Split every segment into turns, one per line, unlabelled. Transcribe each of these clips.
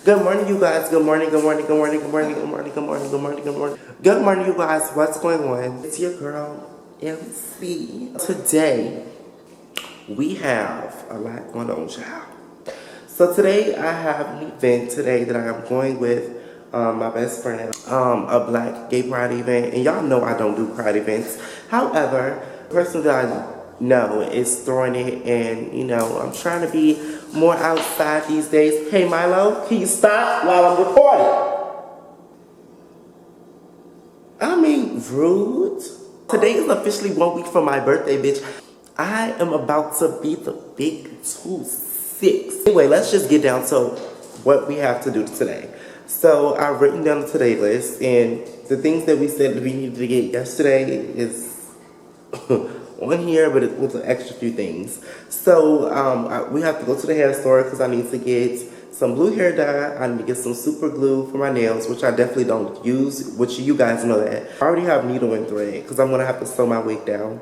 Good morning, you guys. Good morning, good morning, good morning, good morning, good morning, good morning, good morning, good morning. Good morning, you guys. What's going on? It's your girl, MC. Today, we have a lot going on, child. So today, I have an event today that I am going with my best friend, a black gay pride event. And y'all know I don't do pride events. However, the person that I know is throwing it, and you know, I'm trying to be more outside these days. Hey Milo, can you stop while I'm recording? I mean, rude. Today is officially 1 week from my birthday, bitch. I am about to be the big 2-6. Anyway, let's just get down to what we have to do today. So I've written down the today list, and the things that we said that we needed to get yesterday is on here, but it was an extra few things. So we have to go to the hair store because I need to get some blue hair dye. I need to get some super glue for my nails, which I definitely don't use, which you guys know that. I already have needle and thread because I'm going to have to sew my wig down.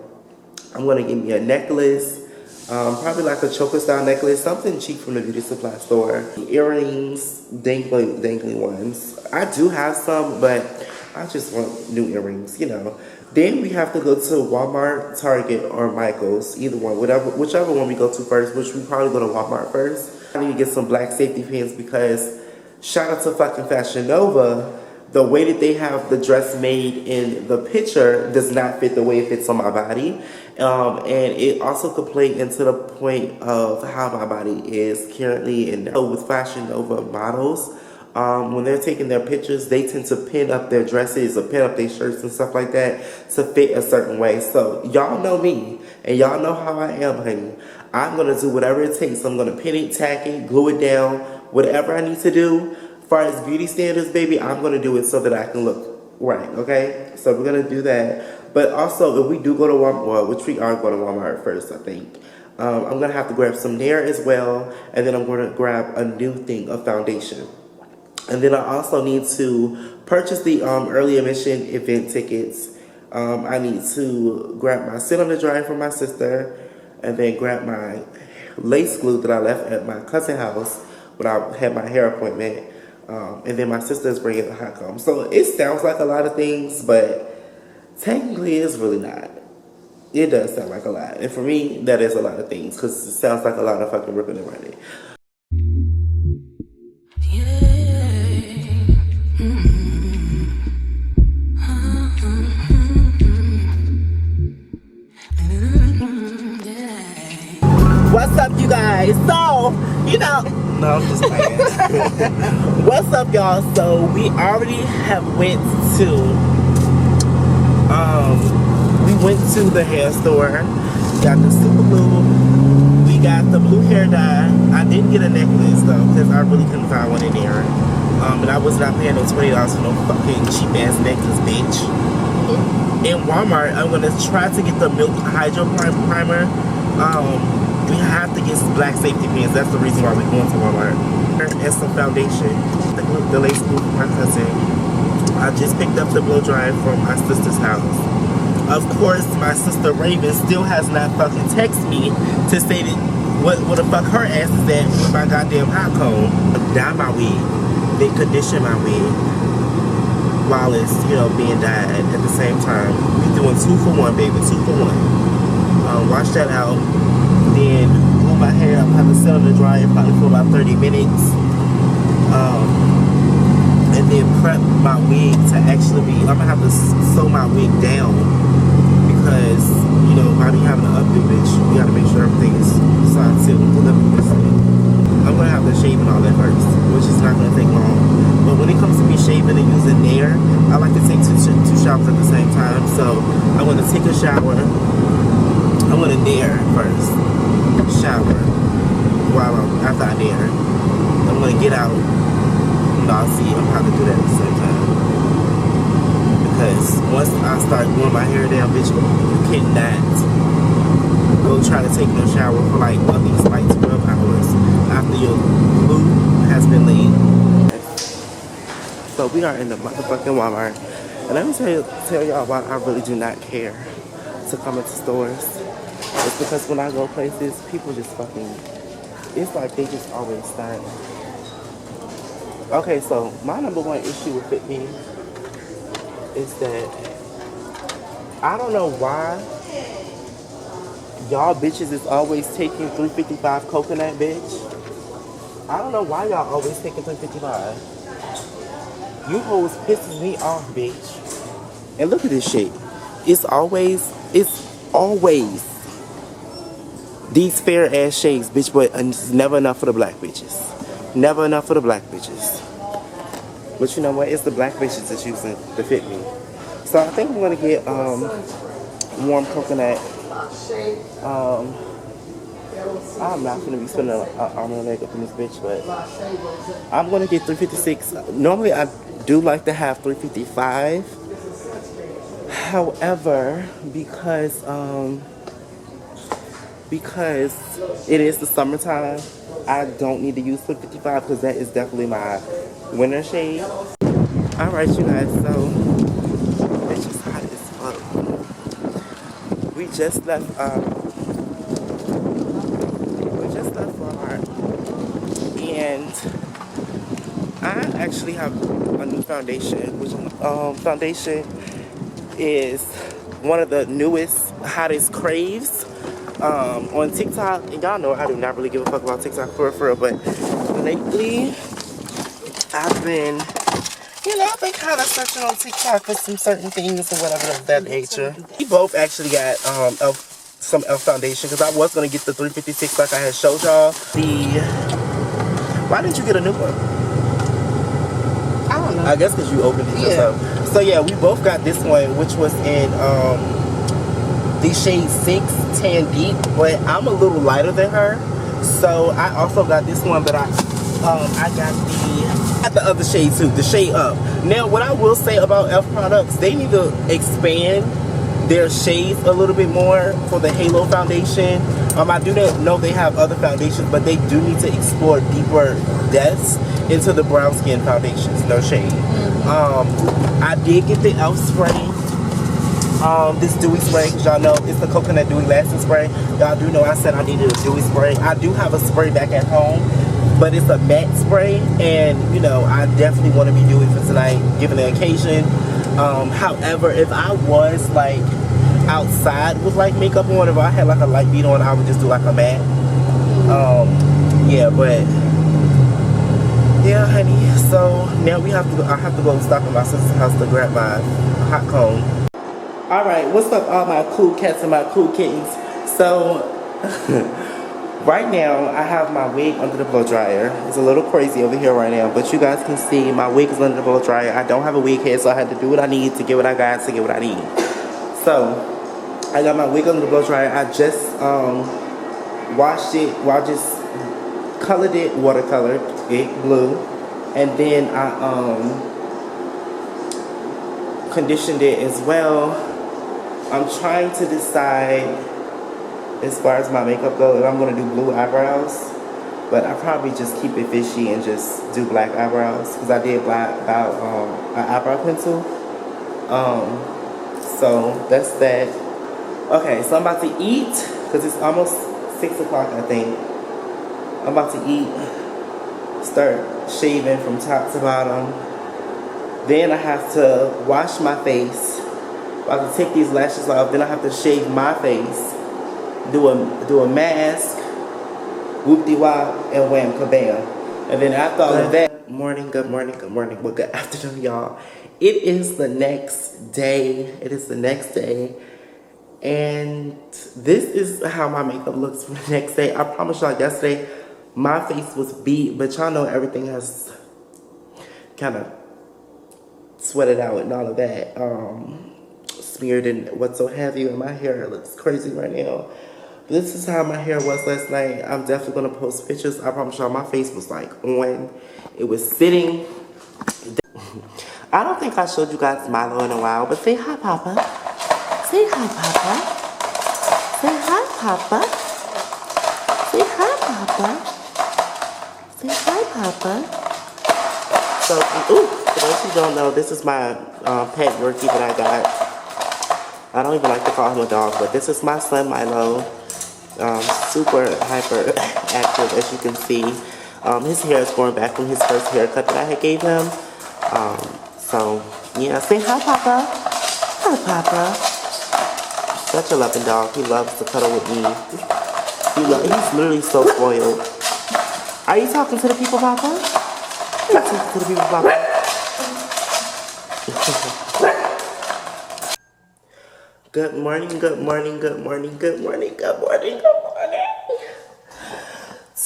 I'm going to get me a necklace, probably like a choker style necklace, something cheap from the beauty supply store. Earrings, dangly ones. I do have some, but I just want new earrings, you know. Then we have to go to Walmart, Target, or Michael's, either one, whichever one we go to first, which we probably go to Walmart first. I need to get some black safety pins because shout out to fucking Fashion Nova, the way that they have the dress made in the picture does not fit the way it fits on my body. And it also could play into the point of how my body is currently. And so with Fashion Nova models, when they're taking their pictures, they tend to pin up their dresses or pin up their shirts and stuff like that to fit a certain way. So y'all know me, and y'all know how I am, honey. I'm going to do whatever it takes. I'm going to pin it, tack it, glue it down, whatever I need to do. As far as beauty standards, baby, I'm going to do it so that I can look right, okay? So we're going to do that. But also, if we do go to Walmart, well, which we are going to Walmart first, I think, I'm going to have to grab some Nair as well, and then I'm going to grab a new thing of foundation. And then I also need to purchase the early admission event tickets. I need to grab my sit on the dry from my sister, and then grab my lace glue that I left at my cousin's house when I had my hair appointment. And then my sister's bringing the hot comb. So it sounds like a lot of things, but technically it's really not. It does sound like a lot. And for me, that is a lot of things because it sounds like a lot of fucking ripping and running. What's up, you guys? So, you know, no, I'm just playing. What's up, y'all? So, we already have went to the hair store. Got the super glue. We got the blue hair dye. I didn't get a necklace, though, because I really couldn't find one in there. And I was not paying no $20 for no fucking cheap-ass necklace, bitch. In Walmart, I'm going to try to get the Milk Hydro Primer. We have to get some black safety pins. That's the reason why we're going to Walmart. And some foundation. The lace glue from my cousin. I just picked up the blow dry from my sister's house. Of course, my sister Raven still has not fucking texted me to say that what the fuck her ass is at with my goddamn hot comb. Dye my wig. They condition my wig while it's, you know, being dyed at the same time. We're doing 2 for 1, baby. 2 for 1. Wash that out. Then glue my hair. I'm gonna have to sit on the dryer probably for about 30 minutes. And then prep my wig to actually be, I'm gonna have to sew my wig down because, you know, by me having an updo, bitch, we gotta make sure everything is side till. I'm gonna have to shave and all that first, which is not gonna take long. But when it comes to me shaving and using Nair, I like to take two showers at the same time. So I'm gonna take a shower. I'm gonna Nair first. Shower while after I Nair. I'm gonna get out. I'll see. I'm gonna do that at the same time. Because once I start doing my hair down, bitch, you cannot go try to take no shower for like at least like 12 hours after your glue has been laid. So we are in the motherfucking Walmart. And let me tell y'all why I really do not care to come into stores. It's because when I go places, people just fucking, it's like they just always styling. Okay, so my number one issue with Fit Me is that I don't know why y'all bitches is always taking 355 coconut, bitch. I don't know why y'all always taking 355. You hoes pisses me off, bitch. And look at this shit. It's always these fair ass shades, bitch, but it's never enough for the black bitches. Never enough for the black bitches. But you know what? It's the black bitches that's using to fit me. So I think I'm gonna get warm coconut. I'm not gonna be spending an arm and a leg up in this bitch, but I'm gonna get 356. Normally I do like to have 355. However, because it is the summertime, I don't need to use 355 because that is definitely my winter shade. Alright, you guys, so it's just hot as fuck. We just left Walmart, and I actually have a new foundation, which foundation is one of the newest, hottest craves on TikTok. And y'all know I do not really give a fuck about TikTok for real, but lately I've been kind of searching on TikTok for some certain things or whatever of that nature. We both actually got some e.l.f. foundation because I was going to get the 356 like I had showed y'all. Why didn't you get a new one?
I don't know.
I guess because you opened it yourself. So yeah, we both got this one, which was in the shade 6 Tan Deep, but I'm a little lighter than her. So I also got this one, but I got the other shade too, the shade Up. Now, what I will say about e.l.f. products, they need to expand their shades a little bit more for the Halo foundation. I do know they have other foundations, but they do need to explore deeper depths into the brown skin foundations. No shade. I did get the e.l.f. spray. This dewy spray, because y'all know it's the coconut dewy lasting spray. Y'all do know I said I needed a dewy spray. I do have a spray back at home, but it's a matte spray, and you know I definitely want to be dewy for tonight, given the occasion. However, if I was like outside with like makeup on, if I had like a light beat on, I would just do like a matte. Yeah, but yeah, honey. So now I have to go stop at my sister's house to grab my hot comb. All right, what's up, all my cool cats and my cool kittens? So right now I have my wig under the blow dryer. It's a little crazy over here right now, but you guys can see my wig is under the blow dryer. I don't have a wig head, so I had to do what I need to get what I got to get what I need. So I got my wig under the blow dryer. I just washed it, well, I just colored it, watercolored it blue, and then I conditioned it as well. I'm trying to decide as far as my makeup goes if I'm going to do blue eyebrows, but I probably just keep it fishy and just do black eyebrows because I did black about an eyebrow pencil. So that's that. Okay, so I'm about to eat because it's almost 6 o'clock, I think. I'm about to eat, start shaving from top to bottom. Then I have to wash my face. I have to take these lashes off. Then I have to shave my face, do a mask, whoop-de-wop, and wham kabam. And then after all of that, good morning, well, good afternoon, y'all. It is the next day. And this is how my makeup looks for the next day. I promise y'all, yesterday my face was beat, but y'all know everything has kind of sweated out and all of that, smeared and what so have you, and my hair looks crazy right now. But this is how my hair was last night. I'm definitely gonna post pictures. I promise y'all, my face was like on. It was sitting. I don't think I showed you guys Milo in a while, but say hi, Papa. Say hi, Papa. Say hi, Papa. Say hi, Papa. Say hi, Papa. So, ooh, for those who don't know, this is my pet Yorkie that I got. I don't even like to call him a dog, but this is my son Milo. Super hyper active, as you can see. His hair is growing back from his first haircut that I had gave him. So, yeah, say hi, Papa. Hi, Papa. Such a loving dog. He loves to cuddle with me. He's literally so spoiled. Are you talking to the people, Papa? Are you talking to the people, Papa? Good morning, good morning, good morning, good morning, good morning, good morning.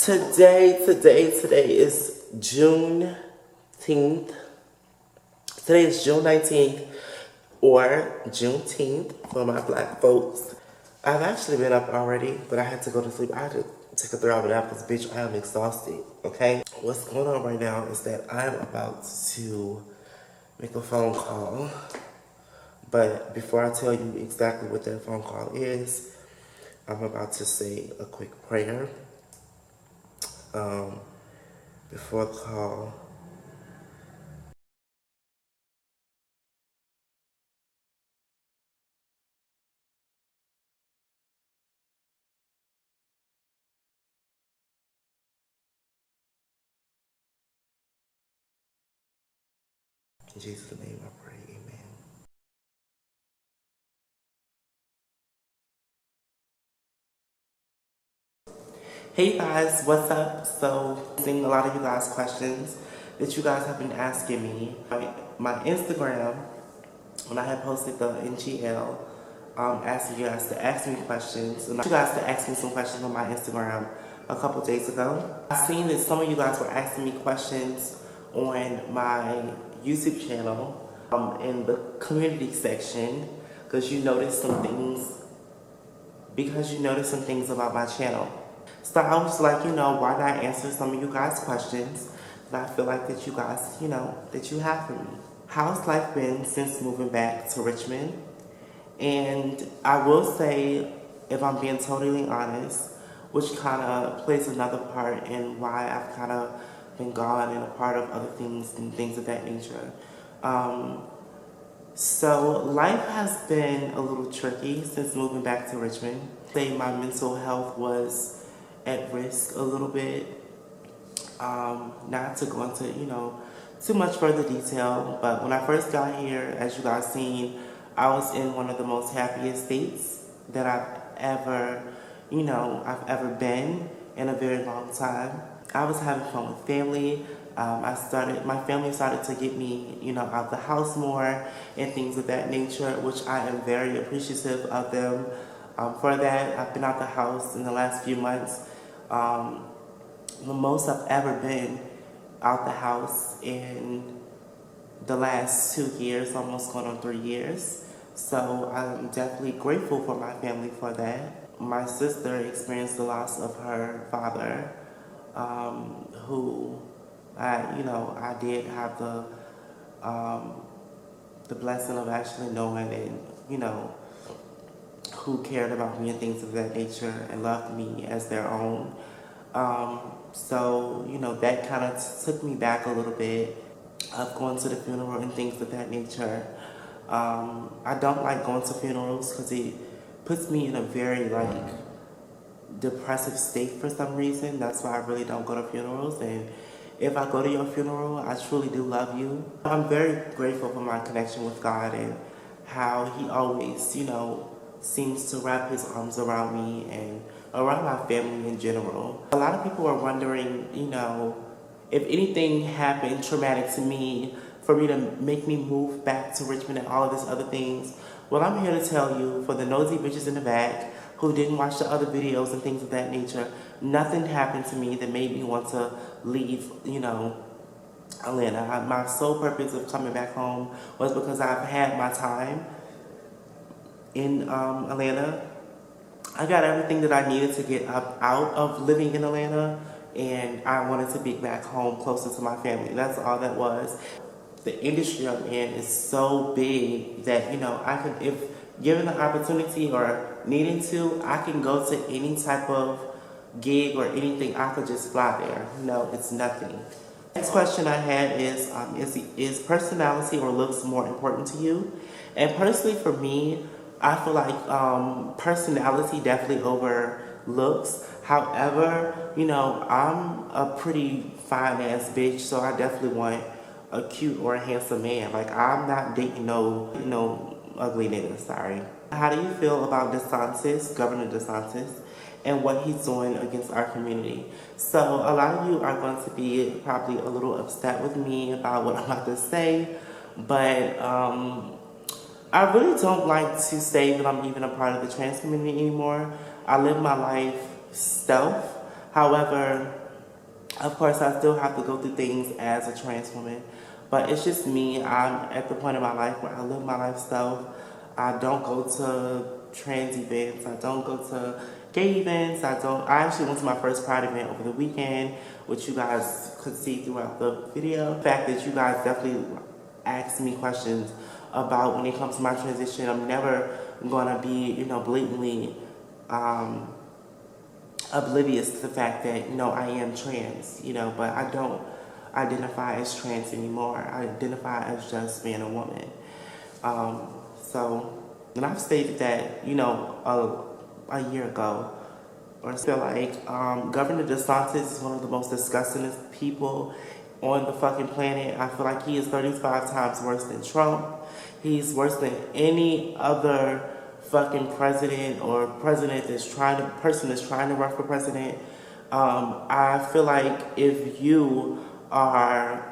Today is Juneteenth. Today is June 19th or Juneteenth for my black folks. I've actually been up already, but I had to go to sleep. I had to take a 3-hour nap because, bitch, I am exhausted, okay? What's going on right now is that I'm about to make a phone call. But before I tell you exactly what that phone call is, I'm about to say a quick prayer before the call. In Jesus' name I pray, amen. Hey guys, what's up? So, seeing a lot of you guys' questions that you guys have been asking me. My Instagram, when I had posted the NGL, asking you guys to ask me questions, and you guys to ask me some questions on my Instagram a couple days ago. I've seen that some of you guys were asking me questions on my YouTube channel, in the community section, because you noticed some things about my channel. So I was like, why not answer some of you guys' questions that I feel like that you guys, that you have for me. How's life been since moving back to Richmond? And I will say, if I'm being totally honest, which kind of plays another part in why I've kind of been gone and a part of other things and things of that nature. So life has been a little tricky since moving back to Richmond. Say my mental health was at risk a little bit. Not to go into, too much further detail, but when I first got here, as you guys seen, I was in one of the most happiest states that I've ever been in a very long time. I was having fun with family. My family started to get me, out the house more and things of that nature, which I am very appreciative of them for that. I've been out the house in the last few months. The most I've ever been out the house in the last 2 years, almost going on 3 years. So I'm definitely grateful for my family for that. My sister experienced the loss of her father, who I did have the blessing of actually knowing and, who cared about me and things of that nature and loved me as their own. So, that kind of took me back a little bit of going to the funeral and things of that nature. I don't like going to funerals because it puts me in a very, depressive state for some reason. That's why I really don't go to funerals. And if I go to your funeral, I truly do love you. I'm very grateful for my connection with God and how He always, seems to wrap His arms around me and around my family in general. A lot of people are wondering, if anything happened traumatic to me for me to make me move back to Richmond and all of these other things. Well, I'm here to tell you, for the nosy bitches in the back who didn't watch the other videos and things of that nature, nothing happened to me that made me want to leave, Atlanta. My sole purpose of coming back home was because I've had my time in Atlanta. I got everything that I needed to get out of living in Atlanta, and I wanted to be back home closer to my family. That's all that was. The industry I'm in is so big that, I can, if given the opportunity or needing to, I can go to any type of gig or anything. I could just fly there. It's nothing. Next question I had is personality or looks more important to you? And personally for me, I feel like personality definitely over looks. However, you know, I'm a pretty fine ass bitch, so I definitely want a cute or a handsome man. Like, I'm not dating no ugly nigga, sorry. How do you feel about DeSantis, Governor DeSantis, and what he's doing against our community? So a lot of you are going to be probably a little upset with me about what I'm about to say, but I really don't like to say that I'm even a part of the trans community anymore. I live my life stealth. However, of course, I still have to go through things as a trans woman. But it's just me. I'm at the point in my life where I live my life stealth. I don't go to trans events. I don't go to gay events. I actually went to my first Pride event over the weekend, which you guys could see throughout the video. The fact that you guys definitely asked me questions about when it comes to my transition. I'm never gonna be, you know, blatantly oblivious to the fact that, you know, I am trans, you know, but I don't identify as trans anymore. I identify as just being a woman. And I've stated that, you know, a year ago, or I feel like Governor DeSantis is one of the most disgusting people on the fucking planet. I feel like he is 35 times worse than Trump. He's worse than any other fucking president or person that's trying to run for president. I feel like if you are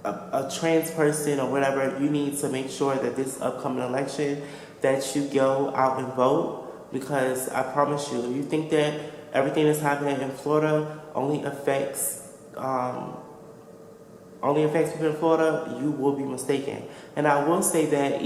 a trans person or whatever, you need to make sure that this upcoming election that you go out and vote, because I promise you, if you think that everything that's happening in Florida only affects people in Florida, you will be mistaken. And I will say that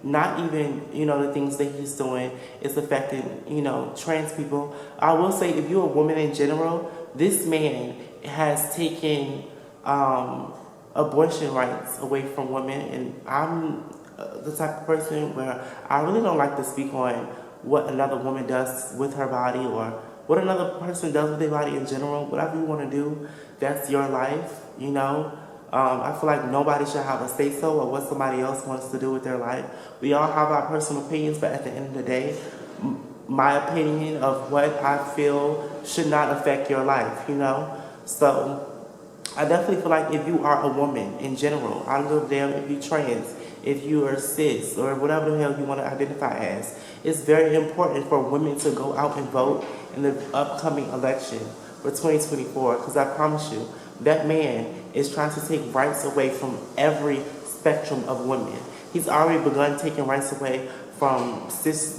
not even, you know, the things that he's doing is affecting, you know, trans people. I will say, if you're a woman in general, this man has taken abortion rights away from women, and I'm the type of person where I really don't like to speak on what another woman does with her body or what another person does with their body in general. Whatever you want to do, that's your life, you know. I feel like nobody should have a say-so of what somebody else wants to do with their life. We all have our personal opinions, but at the end of the day, my opinion of what I feel should not affect your life, you know. So I definitely feel like if you are a woman in general, I don't give a damn if you're trans, if you are cis, or whatever the hell you want to identify as, it's very important for women to go out and vote in the upcoming election for 2024, because I promise you, that man is trying to take rights away from every spectrum of women. He's already begun taking rights away from cis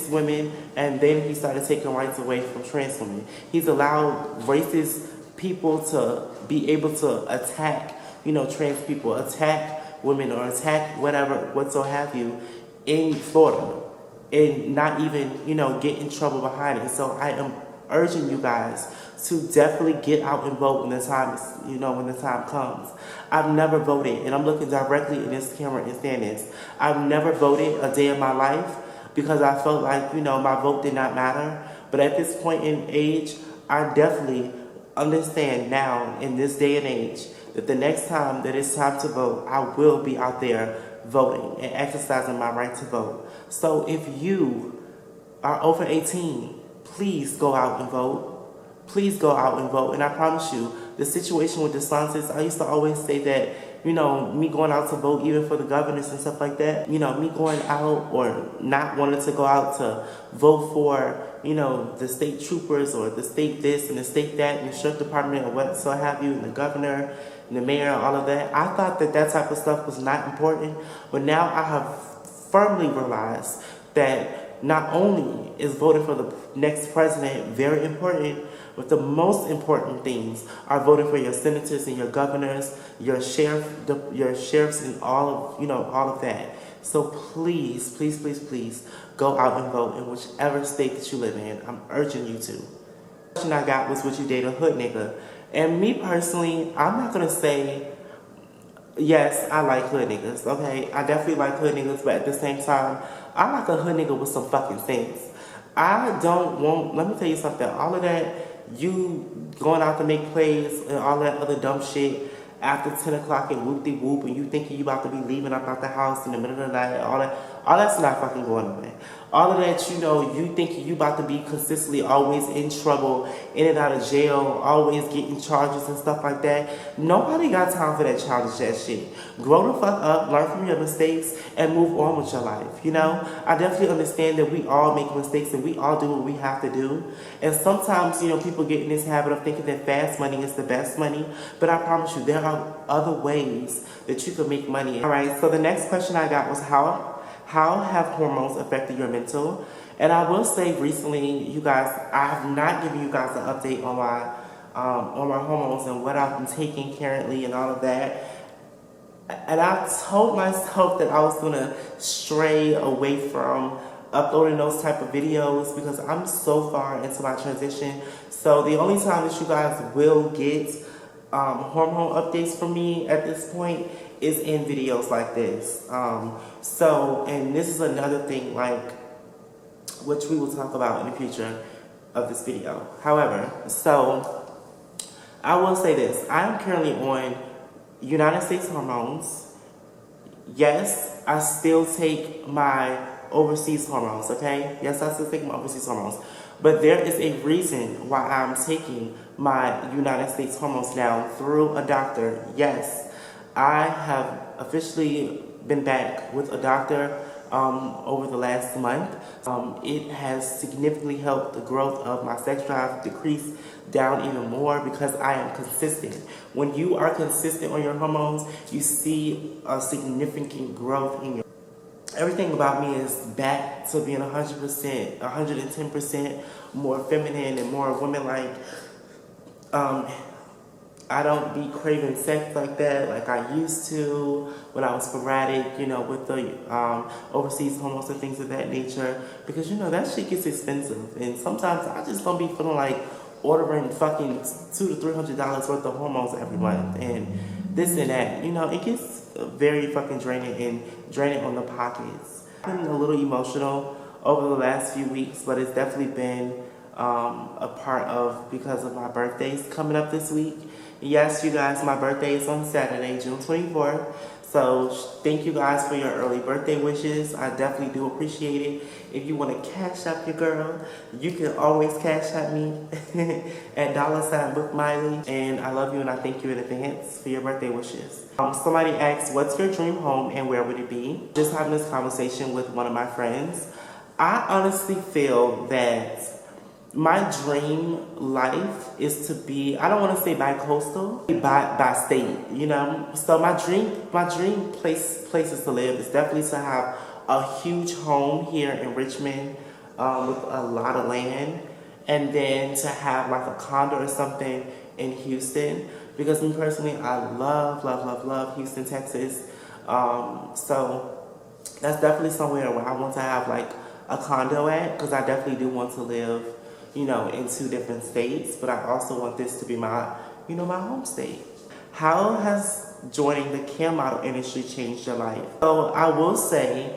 women, and then he started taking rights away from trans women. He's allowed racist people to be able to attack, you know, trans people, attack women, or attack whatso have you in Florida, and not even, you know, get in trouble behind it. So I am urging you guys to definitely get out and vote when the time comes. I've never voted, and I'm looking directly in this camera and saying this. I've never voted a day in my life because I felt like, you know, my vote did not matter. But at this point in age, I definitely understand now in this day and age that the next time that it's time to vote, I will be out there voting and exercising my right to vote. So if you are over 18, please go out and vote. Please go out and vote. And I promise you, the situation with DeSantis, I used to always say that, you know, me going out to vote even for the governors and stuff like that, you know, me going out or not wanting to go out to vote for, you know, the state troopers or the state this and the state that and the sheriff department or what so have you, and the governor and the mayor and all of that. I thought that that type of stuff was not important, but now I have firmly realized that not only is voting for the next president very important, but the most important things are voting for your senators and your governors, your sheriffs, and all of that. So please, please, please, please go out and vote in whichever state that you live in. I'm urging you to. The question I got was, would you date a hood nigga? And me personally, I'm not gonna say yes, I like hood niggas. Okay, I definitely like hood niggas, but at the same time, I like a hood nigga with some fucking sense. Let me tell you something, all of that, you going out to make plays and all that other dumb shit, after 10 o'clock and whoop-de-whoop, and you thinking you about to be leaving up out the house in the middle of the night, all that's not fucking going on. All of that, you know, you thinking you about to be consistently always in trouble, in and out of jail, always getting charges and stuff like that. Nobody got time for that childish ass shit. Grow the fuck up, learn from your mistakes, and move on with your life, you know? I definitely understand that we all make mistakes and we all do what we have to do. And sometimes, you know, people get in this habit of thinking that fast money is the best money, but I promise you, there are other ways that you can make money. All right, so the next question I got was how have hormones affected your mental? And I will say recently, you guys, I have not given you guys an update on my hormones and what I've been taking currently and all of that. And I told myself that I was gonna stray away from uploading those type of videos because I'm so far into my transition. So the only time that you guys will get hormone updates from me at this point is in videos like this. And this is another thing, like, which we will talk about in the future of this video. However, so I will say this. I am currently on United States hormones. Yes, I still take my overseas hormones, okay? Yes, I still take my overseas hormones. But there is a reason why I'm taking my United States hormones now through a doctor. Yes, I have officially been back with a doctor over the last month. It has significantly helped the growth of my sex drive decrease down even more because I am consistent. When you are consistent on your hormones, you see a significant growth in your everything about me is back to being 100%, 110% more feminine and more woman-like. I don't be craving sex like that like I used to when I was sporadic, you know, with the overseas hormones and things of that nature. Because, you know, that shit gets expensive. And sometimes I just don't be feeling like ordering fucking $200 to $300 worth of hormones every month. And this and that, you know, it gets very fucking draining on the pockets. I've been a little emotional over the last few weeks, but it's definitely been a part of because of my birthday's coming up this week. Yes, you guys, my birthday is on Saturday, June 24th. So thank you guys for your early birthday wishes. I definitely do appreciate it. If you want to cash out your girl, you can always cash out me at $bookmiley. And I love you and I thank you in advance for your birthday wishes. Somebody asked, what's your dream home and where would it be? Just having this conversation with one of my friends. I honestly feel that my dream life is to be, I don't want to say bi-coastal, by state, you know? So my dream places to live is definitely to have a huge home here in Richmond with a lot of land, and then to have like a condo or something in Houston, because me personally, I love Houston, Texas. So that's definitely somewhere where I want to have like a condo at, because I definitely do want to live, you know, in 2 different states, but I also want this to be my, you know, my home state. How has joining the cam model industry changed your life? So I will say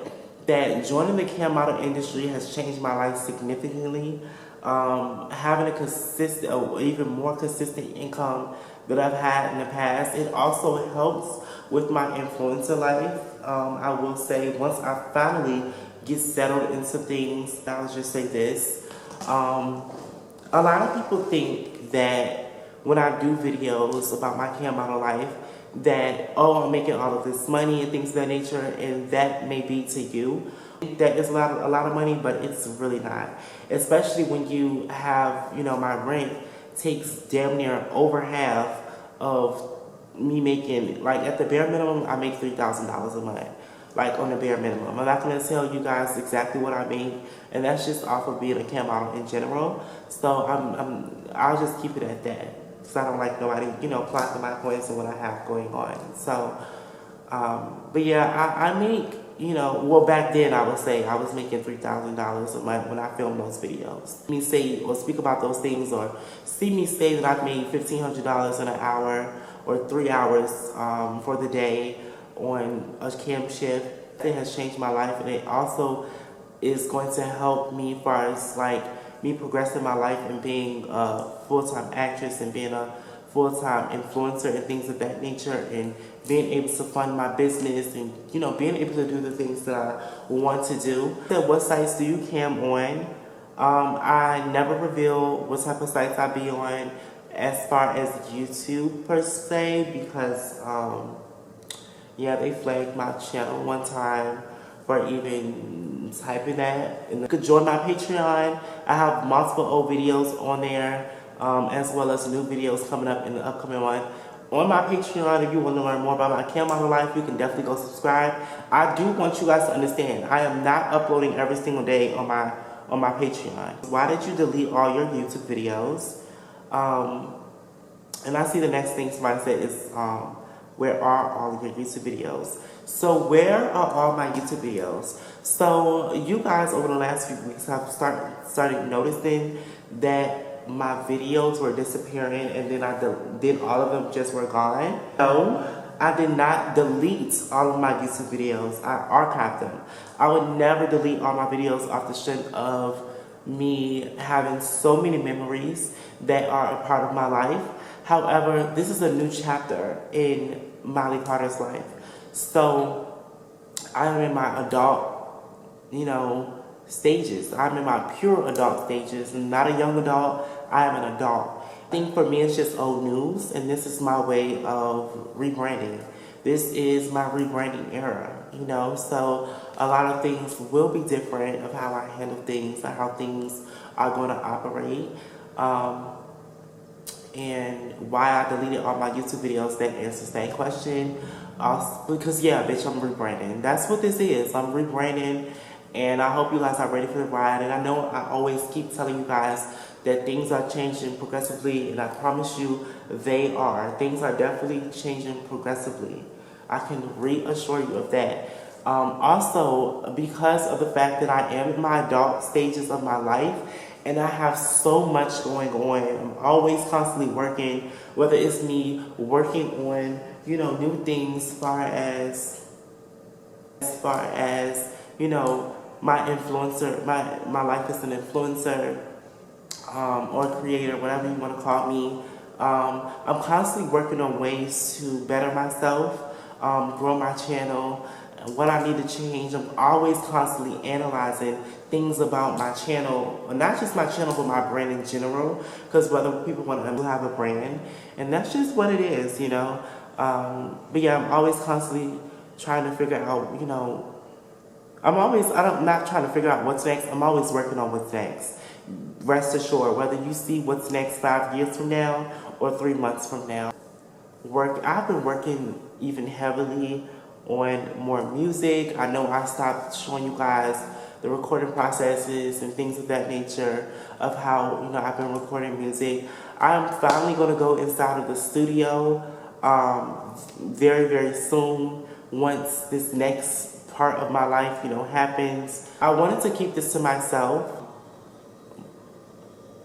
that joining the cam model industry has changed my life significantly. Having a consistent, or even more consistent income that I've had in the past, it also helps with my influencer life. I will say once I finally get settled into things, I'll just say this. A lot of people think that when I do videos about my cam model life, that, oh, I'm making all of this money and things of that nature, and that may be to you. That is a lot of money, but it's really not. Especially when you have, you know, my rent takes damn near over half of me making, like at the bare minimum, I make $3,000 a month. Like on the bare minimum. I'm not going to tell you guys exactly what I make, and that's just off of being a cam model in general. So I'll just keep it at that, because I don't like nobody, you know, plotting my points and what I have going on. So, but yeah, I make, you know, well, back then I would say I was making $3,000 a month when I filmed those videos. Me say or speak about those things, or see me say that I've made $1,500 in an hour or 3 hours for the day on a cam shift. It has changed my life, and it also is going to help me as far as like me progressing my life and being a full-time actress and being a full-time influencer and things of that nature, and being able to fund my business and, you know, being able to do the things that I want to do. What sites do you cam on? I never reveal what type of sites I be on as far as YouTube per se, because yeah, they flagged my channel one time for even typing that. And you could join my Patreon. I have multiple old videos on there, as well as new videos coming up in the upcoming one. On my Patreon, if you want to learn more about my cam model life, you can definitely go subscribe. I do want you guys to understand, I am not uploading every single day on my Patreon. Why did you delete all your YouTube videos? And I see the next thing somebody said is, where are all of your YouTube videos? So where are all my YouTube videos? So you guys over the last few weeks have started noticing that my videos were disappearing, and then all of them just were gone. No, I did not delete all of my YouTube videos. I archived them. I would never delete all my videos off the strength of me having so many memories that are a part of my life. However, this is a new chapter in Miley Carter's life. So I am in my adult, you know, stages. I'm in my pure adult stages. I'm not a young adult. I am an adult. I think for me it's just old news, and this is my way of rebranding. This is my rebranding era, you know, so a lot of things will be different of how I handle things and how things are going to operate. And why I deleted all my YouTube videos, that answers that question. Because yeah, bitch, I'm rebranding. That's what this is. I'm rebranding, and I hope you guys are ready for the ride. And I know I always keep telling you guys that things are changing progressively, and I promise you they are. Things are definitely changing progressively. I can reassure you of that. Also, because of the fact that I am in my adult stages of my life, and I have so much going on. I'm always constantly working, whether it's me working on, you know, new things as far as, you know, my influencer, my life as an influencer, or creator, whatever you want to call me. I'm constantly working on ways to better myself, grow my channel, what I need to change. I'm always constantly analyzing things about my channel, not just my channel, but my brand in general, because whether people want to have a brand, and that's just what it is, you know. But yeah, I'm always constantly trying to figure out, you know, I'm not trying to figure out what's next. I'm always working on what's next. Rest assured, whether you see what's next 5 years from now or 3 months from now. I've been working even heavily on more music. I know I stopped showing you guys the recording processes and things of that nature of how, you know, I've been recording music. I'm finally going to go inside of the studio very, very soon, once this next part of my life, you know, happens. I wanted to keep this to myself.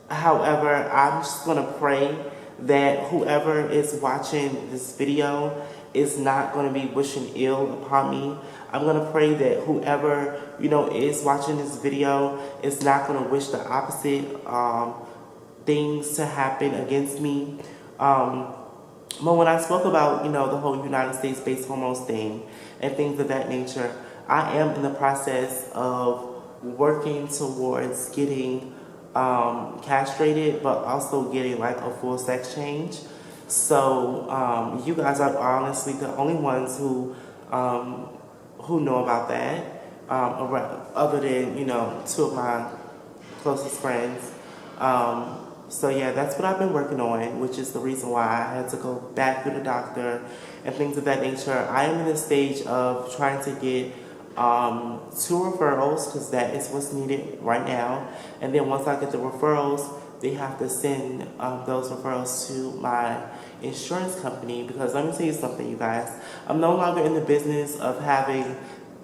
However, I'm just going to pray that whoever is watching this video is not going to be wishing ill upon me. I'm going to pray that whoever, you know, is watching this video is not going to wish the opposite things to happen against me. But when I spoke about, you know, the whole United States-based hormones thing and things of that nature, I am in the process of working towards getting castrated, but also getting like a full sex change. So you guys are honestly the only ones who know about that, other than, you know, 2 of my closest friends. So yeah, that's what I've been working on, which is the reason why I had to go back to the doctor and things of that nature. I am in the stage of trying to get 2 referrals, because that is what's needed right now. And then once I get the referrals, they have to send those referrals to my insurance company, because let me tell you something, you guys. I'm no longer in the business of having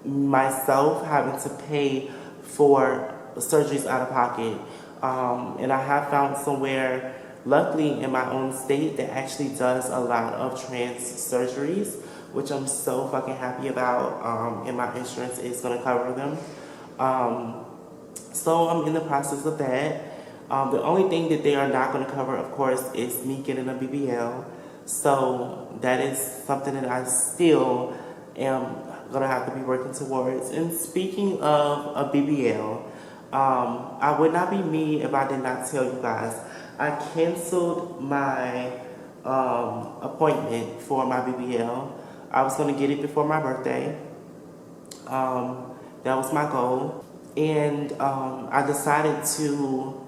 to pay for surgeries out of pocket. And I have found somewhere, luckily in my own state, that actually does a lot of trans surgeries, which I'm so fucking happy about, and my insurance is going to cover them. So I'm in the process of that. The only thing that they are not going to cover, of course, is me getting a BBL. So that is something that I still am going to have to be working towards. And speaking of a BBL, I would not be me if I did not tell you guys. I canceled my appointment for my BBL. I was going to get it before my birthday. That was my goal. And I decided to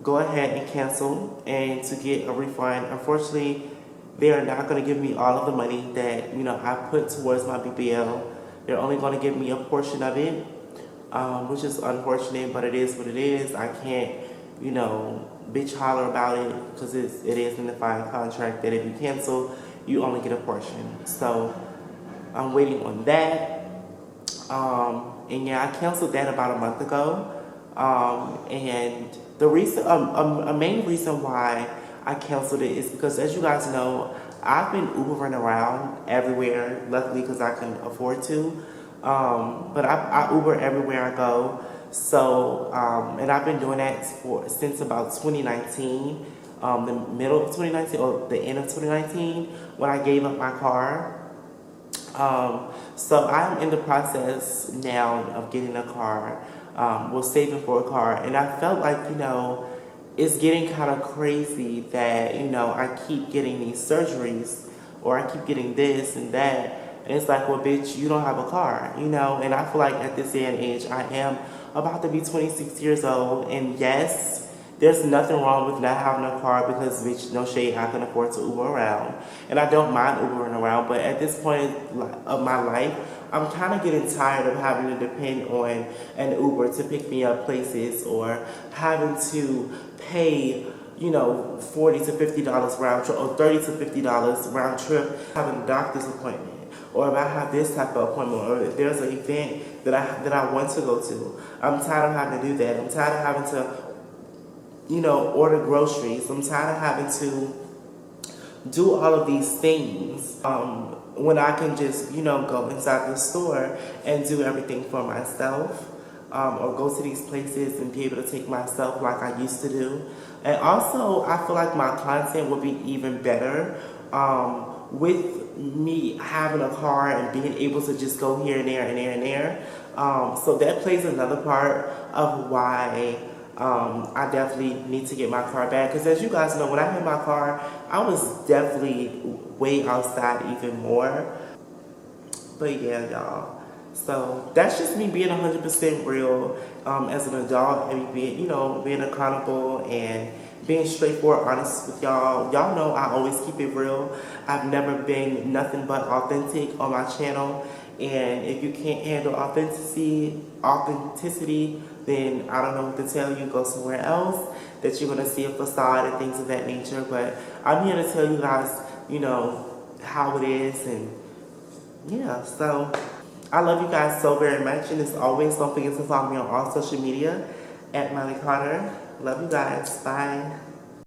go ahead and cancel and to get a refund. Unfortunately, they are not going to give me all of the money that, you know, I put towards my BBL. They're only going to give me a portion of it, which is unfortunate, but it is what it is. I can't, you know, bitch holler about it because it is in the fine contract that if you cancel, you only get a portion. So I'm waiting on that. And yeah, I canceled that about a month ago. And the reason, a main reason why I canceled it is because, as you guys know, I've been Ubering around everywhere, luckily because I can afford to. But I Uber everywhere I go. So, and I've been doing that since about 2019, the middle of 2019 or the end of 2019 when I gave up my car. So I'm in the process now of getting a car, saving for a car, and I felt like, you know, it's getting kind of crazy that, you know, I keep getting these surgeries, or I keep getting this and that, and it's like, well, bitch, you don't have a car, you know, and I feel like at this day and age, I am about to be 26 years old, and yes, there's nothing wrong with not having a car because, bitch, no shade, I can afford to Uber around. And I don't mind Ubering around, but at this point of my life, I'm kind of getting tired of having to depend on an Uber to pick me up places or having to pay, you know, $40 to $50 round trip or $30 to $50 round trip having a doctor's appointment. Or if I have this type of appointment, or if there's an event that I want to go to. I'm tired of having to do that. I'm tired of having to, you know, order groceries. I'm tired of having to do all of these things when I can just, you know, go inside the store and do everything for myself, or go to these places and be able to take myself like I used to do. And also, I feel like my content would be even better with me having a car and being able to just go here and there and there and there. So that plays another part of why I definitely need to get my car back. Because as you guys know, when I had my car, I was definitely way outside even more. But yeah, y'all. So that's just me being 100% real as an adult and being, you know, being accountable and being straightforward, honest with y'all. Y'all know I always keep it real. I've never been nothing but authentic on my channel. And if you can't handle authenticity, then I don't know what to tell you. Go somewhere else that you're going to see a facade and things of that nature. But I'm here to tell you guys, you know, how it is. And yeah, so I love you guys so very much. And as always, don't forget to follow me on all social media at Miley Carter. Love you guys. Bye.